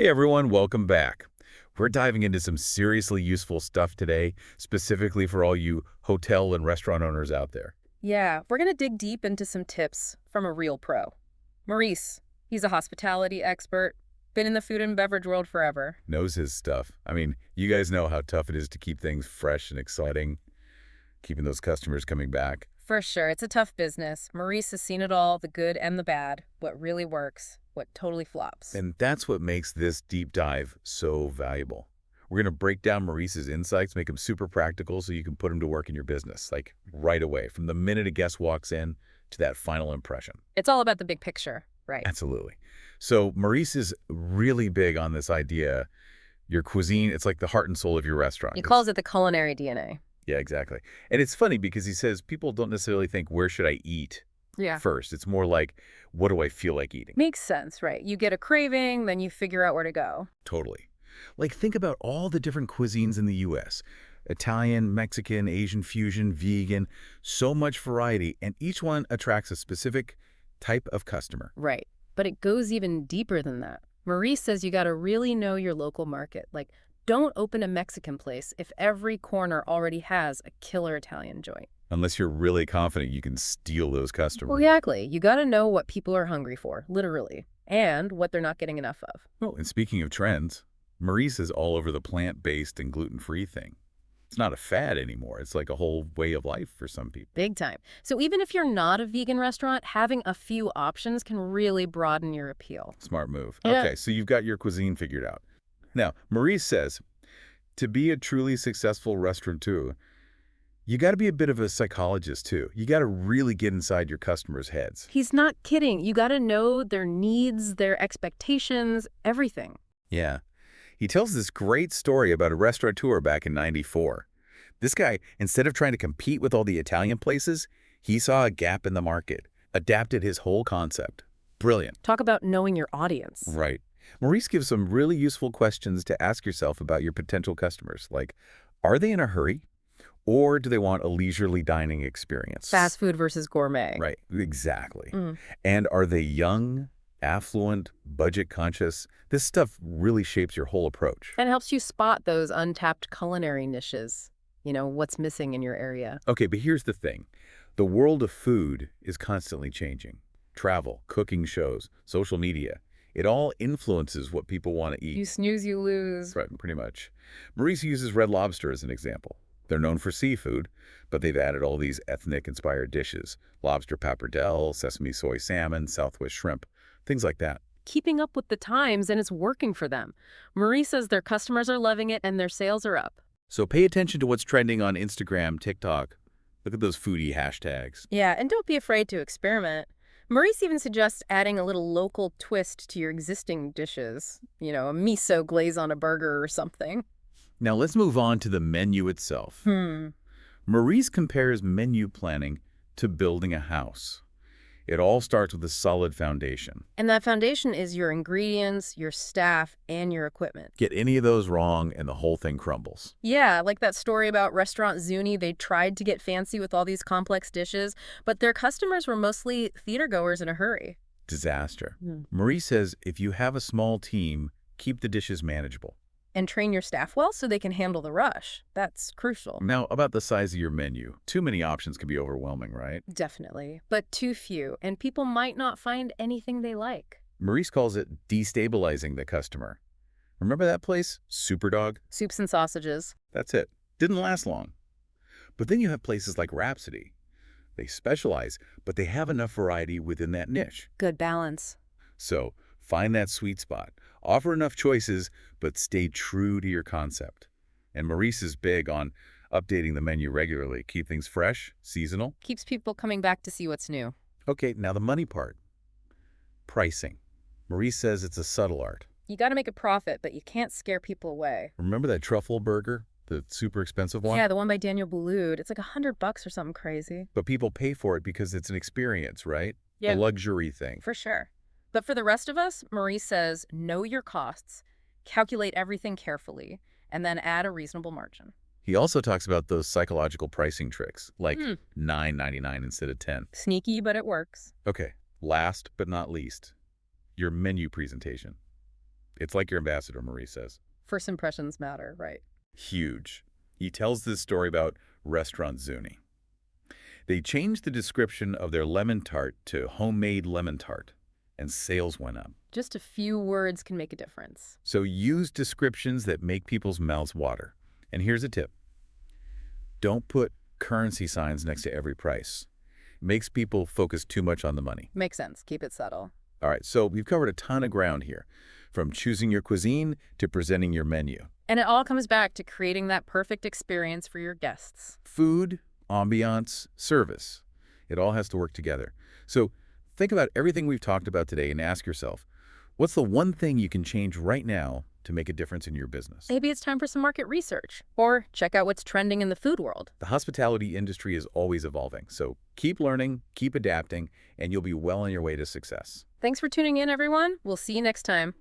Hey everyone, welcome back. We're diving into some seriously useful stuff today, specifically for all you hotel and restaurant owners out there. Yeah, we're going to dig deep into some tips from a real pro. Maurice, he's a hospitality expert, been in the food and beverage world forever. Knows his stuff. I mean, you guys know how tough it is to keep things fresh and exciting, keeping those customers coming back. For sure, it's a tough business. Maurice has seen it all, the good and the bad, what really works, what totally flops. And that's what makes this deep dive so valuable. We're going to break down Maurice's insights, make them super practical so you can put them to work in your business, like right away, from the minute a guest walks in to that final impression. It's all about the big picture, right? Absolutely. So Maurice is really big on this idea, your cuisine, it's like the heart and soul of your restaurant. He calls it the culinary DNA. Yeah, exactly. And it's funny because he says people don't necessarily think, where should I eat Yeah. first? It's more like, what do I feel like eating? Makes sense, right? You get a craving, then you figure out where to go. Totally. Like, think about all the different cuisines in the U.S. Italian, Mexican, Asian fusion, vegan, so much variety, and each one attracts a specific type of customer. Right. But it goes even deeper than that. Maurice says you got to really know your local market. Like, don't open a Mexican place if every corner already has a killer Italian joint. Unless you're really confident you can steal those customers. Well, exactly. You got to know what people are hungry for, literally, and what they're not getting enough of. Well, and speaking of trends, Maurice is all over the plant-based and gluten-free thing. It's not a fad anymore. It's like a whole way of life for some people. Big time. So even if you're not a vegan restaurant, having a few options can really broaden your appeal. Smart move. Yeah. Okay, so you've got your cuisine figured out. Now, Maurice says, to be a truly successful restaurateur, you got to be a bit of a psychologist too. You got to really get inside your customers' heads. He's not kidding. You got to know their needs, their expectations, everything. Yeah. He tells this great story about a restaurateur back in '94. This guy, instead of trying to compete with all the Italian places, he saw a gap in the market, adapted his whole concept. Brilliant. Talk about knowing your audience. Right. Maurice gives some really useful questions to ask yourself about your potential customers, like, are they in a hurry? Or do they want a leisurely dining experience? Fast food versus gourmet. Right, exactly. Mm. And are they young, affluent, budget-conscious? This stuff really shapes your whole approach. And helps you spot those untapped culinary niches. You know, what's missing in your area. Okay, but here's the thing. The world of food is constantly changing. Travel, cooking shows, social media. It all influences what people want to eat. You snooze, you lose. Right, pretty much. Maurice uses Red Lobster as an example. They're known for seafood, but they've added all these ethnic-inspired dishes. Lobster pappardelle, sesame soy salmon, Southwest shrimp, things like that. Keeping up with the times, and it's working for them. Marie says their customers are loving it and their sales are up. So pay attention to what's trending on Instagram, TikTok. Look at those foodie hashtags. Yeah, and don't be afraid to experiment. Maurice even suggests adding a little local twist to your existing dishes. You know, a miso glaze on a burger or something. Now let's move on to the menu itself. Maurice compares menu planning to building a house. It all starts with a solid foundation. And that foundation is your ingredients, your staff, and your equipment. Get any of those wrong and the whole thing crumbles. Yeah, like that story about Restaurant Zuni. They tried to get fancy with all these complex dishes, but their customers were mostly theatergoers in a hurry. Disaster. Maurice says if you have a small team, keep the dishes manageable. And train your staff well so they can handle the rush. That's crucial. Now, about the size of your menu. Too many options can be overwhelming, right? Definitely. But too few, and people might not find anything they like. Maurice calls it destabilizing the customer. Remember that place? Superdog? Soups and sausages. That's it. Didn't last long. But then you have places like Rhapsody. They specialize, but they have enough variety within that niche. Good balance. So, find that sweet spot. Offer enough choices, but stay true to your concept. And Maurice is big on updating the menu regularly. Keep things fresh, seasonal. Keeps people coming back to see what's new. Okay, now the money part. Pricing. Maurice says it's a subtle art. You got to make a profit, but you can't scare people away. Remember that truffle burger? The super expensive one? Yeah, the one by Daniel Boulud. It's like $100 or something crazy. But people pay for it because it's an experience, right? Yeah. A luxury thing. For sure. But for the rest of us, Maurice says, know your costs, calculate everything carefully, and then add a reasonable margin. He also talks about those psychological pricing tricks, like $9.99 instead of $10. Sneaky, but it works. Okay, last but not least, your menu presentation. It's like your ambassador, Maurice says. First impressions matter, right? Huge. He tells this story about Restaurant Zuni. They changed the description of their lemon tart to homemade lemon tart, and sales went up. Just a few words can make a difference. So use descriptions that make people's mouths water. And here's a tip. Don't put currency signs next to every price. Makes people focus too much on the money. Makes sense. Keep it subtle. All right, so we've covered a ton of ground here, from choosing your cuisine to presenting your menu. And it all comes back to creating that perfect experience for your guests. Food, ambiance, service. It all has to work together. So think about everything we've talked about today and ask yourself, what's the one thing you can change right now to make a difference in your business? Maybe it's time for some market research, or check out what's trending in the food world. The hospitality industry is always evolving, so keep learning, keep adapting, and you'll be well on your way to success. Thanks for tuning in, everyone. We'll see you next time.